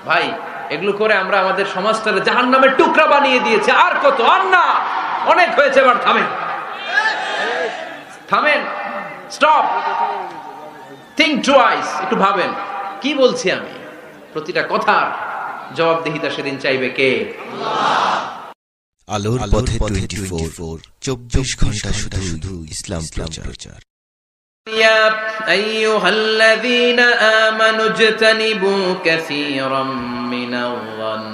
ভাই এগুলো করে আমরা আমাদের সমাজটাকে জাহান্নামের টুকরা বানিয়ে দিয়েছে। আর কত, আর না, অনেক হয়েছে, এবার থামেন, থামেন, স্টপ, থিংক টুয়াইস, একটু ভাবেন কি বলছি আমি। প্রতিটা কথার জবাবদিহিতা সেদিন চাইবে কে? আলোর পথে 24 24 ঘন্টা শুধু ইসলাম প্রচার। يا أيها الذين آمنوا اجتنبوا كثيرا من الظن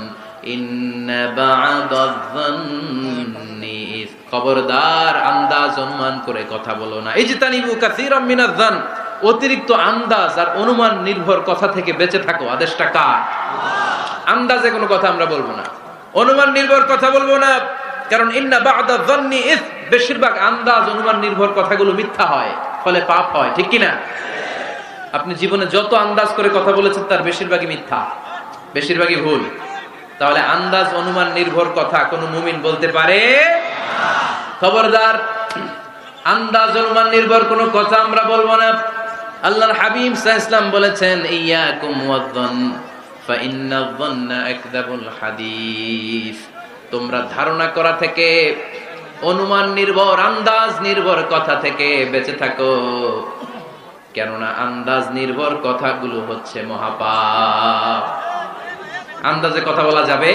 إن بعض الظن إثم। খবরদার, আন্দাজ অনুমান করে কথা বলো না। ইজতানিবু কাসীরাম মিনাজ যান, অতিরিক্ত আন্দাজ আর অনুমান নির্ভর কথা থেকে বেঁচে থাকো। আদেশটা কার? আন্দাজে কোনো কথা আমরা বলবো না, অনুমান নির্ভর কথা বলবো না, কারণ ইন্না বা'দা যান্নি ইথম, বেশিরভাগ আন্দাজ অনুমান নির্ভর কথাগুলো মিথ্যা হয়, ফলে পাপ হয়, ঠিক কিনা? আপনি জীবনে যত আন্দাজ করে কথা বলেছেন তার বেশিরভাগই মিথ্যা, বেশিরভাগই ভুল। তাহলে আন্দাজ অনুমান নির্ভর কথা কোন মুমিন বলতে পারে? খবরদার, আন্দাজ অনুমান নির্ভর কোন কথা আমরা বলবো না। আল্লাহর হাবিব সাল্লাল্লাহু আলাইহি ওয়াসাল্লাম বলেছেন, ইয়াকুম ওয়ায-যন ফা ইন্নায-যন্না আকযাবুল হাদিস। তোমরা ধারণা করা থেকে, অনুমান নির্ভর, আন্দাজ নির্ভর কথা থেকে বেঁচে থাকো, কেননা আন্দাজ নির্ভর কথাগুলো হচ্ছে মহাপাপ। আন্দাজে কথা বলা যাবে?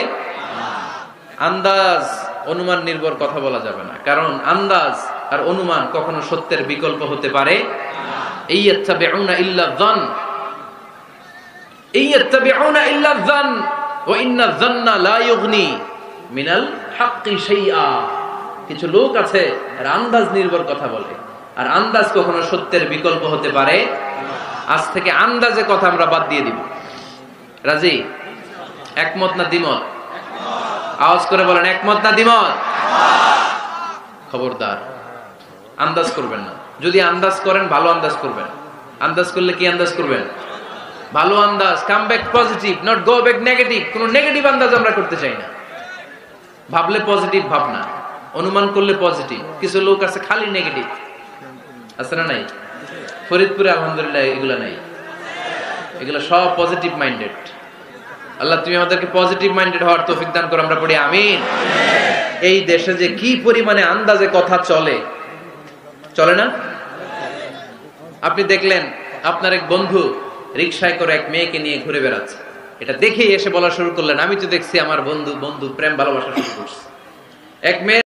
আন্দাজ অনুমান নির্ভর কথা বলা যাবে না, কারণ আন্দাজ আর অনুমান কখনো সত্যের বিকল্প হতে পারে। ইয়াত্তাবিউনা ইল্লা যান, ইয়াত্তাবিউনা ইল্লা যান ওয়া ইন্না যান্না লা ইউগনি মিনাল হাক্কি শাইআ। কিছু লোক আছে আর আন্দাজ নির্ভর কথা বলে, আর আন্দাজ কখনো সত্যের বিকল্প হতে পারে। আজ থেকে আন্দাজে কথা আমরা বাদ দিয়ে দিব। রাজি? একমত না দ্বিমত? আওয়াজ করে বলেন, একমত না দ্বিমত? খবরদার, আন্দাজ করবেন না। যদি আন্দাজ করেন, ভালো আন্দাজ করবেন। আন্দাজ করলে কি আন্দাজ করবেন? ভালো আন্দাজ। Come back positive, not go back negative. কোনো নেগেটিভ আন্দাজ আমরা করতে চাই না। ভাবলে পজিটিভ ভাবনা, অনুমান করলে পজিটিভ। কিছু লোক আছে খালি নেগেটিভ, আছে না নাই? ফরিদপুরে আলহামদুলিল্লাহ এগুলা নাই, এগুলা সব পজিটিভ মাইন্ডেড। আল্লাহ তুমি আমাদেরকে পজিটিভ মাইন্ডেড হওয়ার তৌফিক দান করো, আমরা পড়ি আমিন। এই দেশে যে কি পরিমাণে আন্দাজে কথা চলে, চলে না? আপনি দেখলেন আপনার এক বন্ধু রিকশায় করে এক মেয়েকে নিয়ে ঘুরে বেড়াচ্ছে, এটা দেখেই এসে বলা শুরু করলেন, আমি তো দেখছি আমার বন্ধু প্রেম ভালোবাসা শুরু করছে। এক মেয়ে